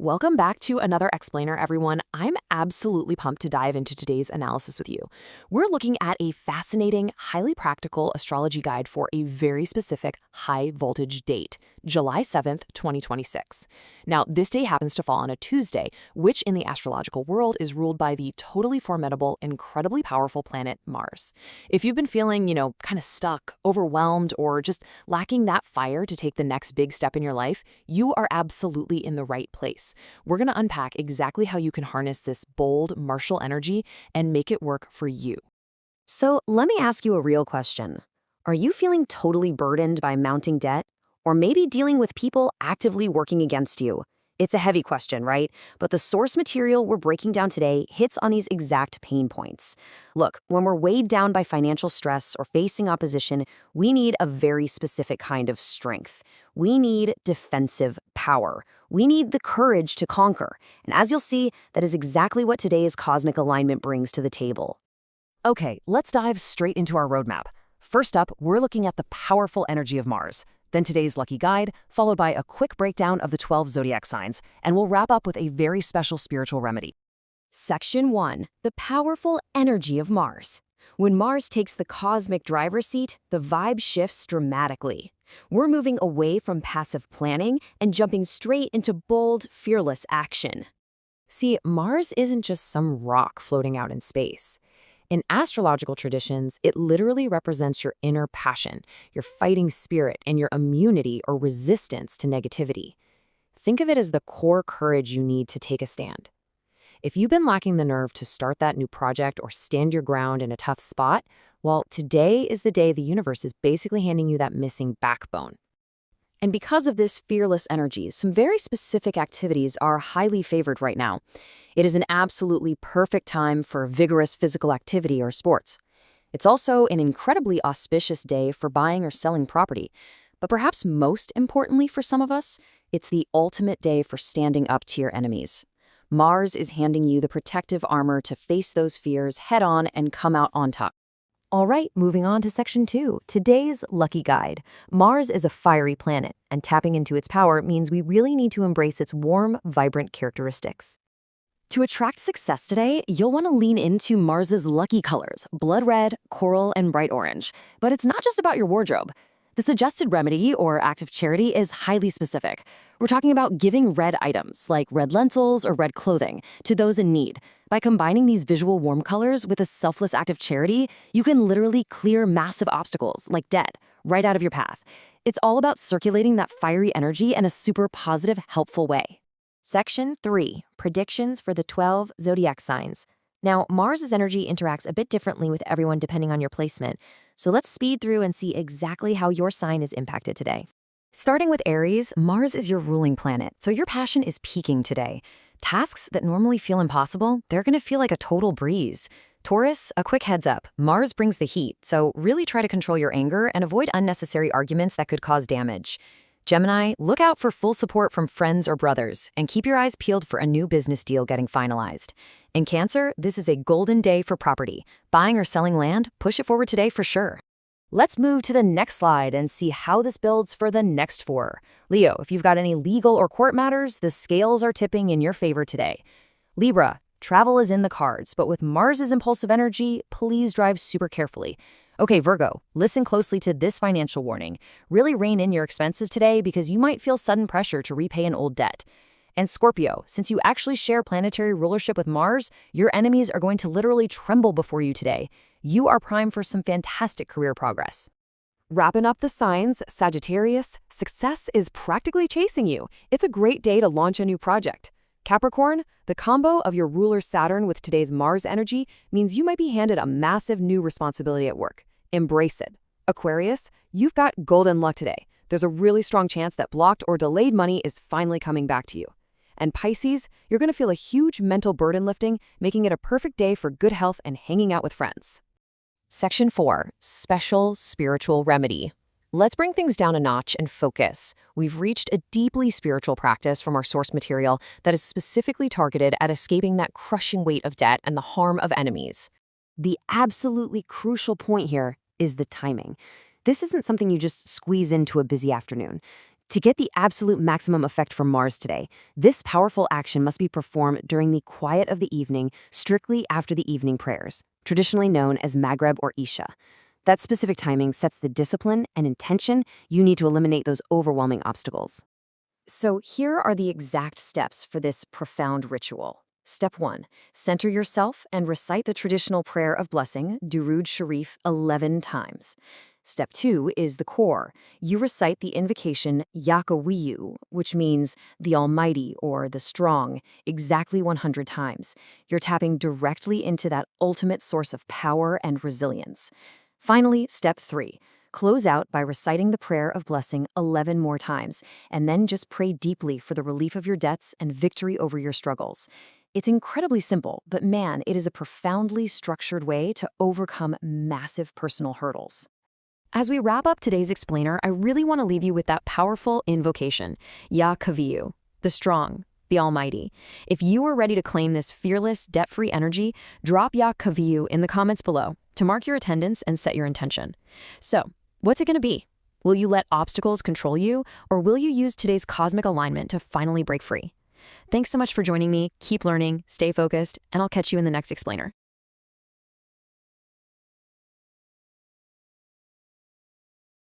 Welcome back to another explainer, everyone. I'm absolutely pumped to dive into today's analysis with you. We're looking at a fascinating, highly practical astrology guide for a very specific high voltage date, July 7th, 2026. Now, this day happens to fall on a Tuesday, which in the astrological world is ruled by the totally formidable, incredibly powerful planet Mars. If you've been feeling, kind of stuck, overwhelmed, or just lacking that fire to take the next big step in your life, you are absolutely in the right place. We're going to unpack exactly how you can harness this bold, martial energy and make it work for you. So let me ask you a real question. Are you feeling totally burdened by mounting debt? Or maybe dealing with people actively working against you? It's a heavy question, right? But the source material we're breaking down today hits on these exact pain points. Look, when we're weighed down by financial stress or facing opposition, we need a very specific kind of strength. We need defensive power. We need the courage to conquer. And as you'll see, that is exactly what today's cosmic alignment brings to the table. Okay, let's dive straight into our roadmap. First up, we're looking at the powerful energy of Mars. Then today's lucky guide, followed by a quick breakdown of the 12 zodiac signs, and we'll wrap up with a very special spiritual remedy. Section 1. The powerful energy of Mars. When Mars takes the cosmic driver's seat, the vibe shifts dramatically. We're moving away from passive planning and jumping straight into bold, fearless action. See, Mars isn't just some rock floating out in space. In astrological traditions, it literally represents your inner passion, your fighting spirit, and your immunity or resistance to negativity. Think of it as the core courage you need to take a stand. If you've been lacking the nerve to start that new project or stand your ground in a tough spot, well, today is the day the universe is basically handing you that missing backbone. And because of this fearless energy, some very specific activities are highly favored right now. It is an absolutely perfect time for vigorous physical activity or sports. It's also an incredibly auspicious day for buying or selling property. But perhaps most importantly for some of us, it's the ultimate day for standing up to your enemies. Mars is handing you the protective armor to face those fears head on and come out on top. All right, moving on to Section 2, today's lucky guide. Mars is a fiery planet, and tapping into its power means we really need to embrace its warm, vibrant characteristics. To attract success today, you'll want to lean into Mars's lucky colors, blood red, coral, and bright orange. But it's not just about your wardrobe. The suggested remedy or act of charity is highly specific. We're talking about giving red items, like red lentils or red clothing, to those in need. By combining these visual warm colors with a selfless act of charity, you can literally clear massive obstacles, like debt, right out of your path. It's all about circulating that fiery energy in a super positive, helpful way. Section 3. Predictions for the 12 zodiac signs. Now, Mars's energy interacts a bit differently with everyone depending on your placement, so let's speed through and see exactly how your sign is impacted today. Starting with Aries, Mars is your ruling planet, so your passion is peaking today. Tasks that normally feel impossible, they're going to feel like a total breeze. Taurus, a quick heads up, Mars brings the heat, so really try to control your anger and avoid unnecessary arguments that could cause damage. Gemini, look out for full support from friends or brothers, and keep your eyes peeled for a new business deal getting finalized. In Cancer, this is a golden day for property. Buying or selling land, push it forward today for sure. Let's move to the next slide and see how this builds for the next 4. Leo, if you've got any legal or court matters, the scales are tipping in your favor today. Libra, travel is in the cards, but with Mars's impulsive energy, please drive super carefully. Okay, Virgo, listen closely to this financial warning. Really rein in your expenses today because you might feel sudden pressure to repay an old debt. And Scorpio, since you actually share planetary rulership with Mars, your enemies are going to literally tremble before you today. You are primed for some fantastic career progress. Wrapping up the signs, Sagittarius, success is practically chasing you. It's a great day to launch a new project. Capricorn, the combo of your ruler Saturn with today's Mars energy means you might be handed a massive new responsibility at work. Embrace it. Aquarius, you've got golden luck today. There's a really strong chance that blocked or delayed money is finally coming back to you. And Pisces, you're going to feel a huge mental burden lifting, making it a perfect day for good health and hanging out with friends. Section 4. Special Spiritual Remedy. Let's bring things down a notch and focus. We've reached a deeply spiritual practice from our source material that is specifically targeted at escaping that crushing weight of debt and the harm of enemies. The absolutely crucial point here is the timing. This isn't something you just squeeze into a busy afternoon. To get the absolute maximum effect from Mars today, this powerful action must be performed during the quiet of the evening, strictly after the evening prayers, traditionally known as Maghrib or Isha. That specific timing sets the discipline and intention you need to eliminate those overwhelming obstacles. So here are the exact steps for this profound ritual. Step 1. Center yourself and recite the traditional prayer of blessing, Durud Sharif, 11 times. Step 2 is the core. You recite the invocation Ya Qawiyyu, which means the Almighty or the Strong, exactly 100 times. You're tapping directly into that ultimate source of power and resilience. Finally, step 3. Close out by reciting the prayer of blessing 11 more times, and then just pray deeply for the relief of your debts and victory over your struggles. It's incredibly simple, but man, it is a profoundly structured way to overcome massive personal hurdles. As we wrap up today's explainer, I really want to leave you with that powerful invocation, Ya Qawiyyu, the Strong, the Almighty. If you are ready to claim this fearless, debt-free energy, drop Ya Qawiyyu in the comments below to mark your attendance and set your intention. So, what's it going to be? Will you let obstacles control you, or will you use today's cosmic alignment to finally break free? Thanks so much for joining me. Keep learning, stay focused, and I'll catch you in the next explainer.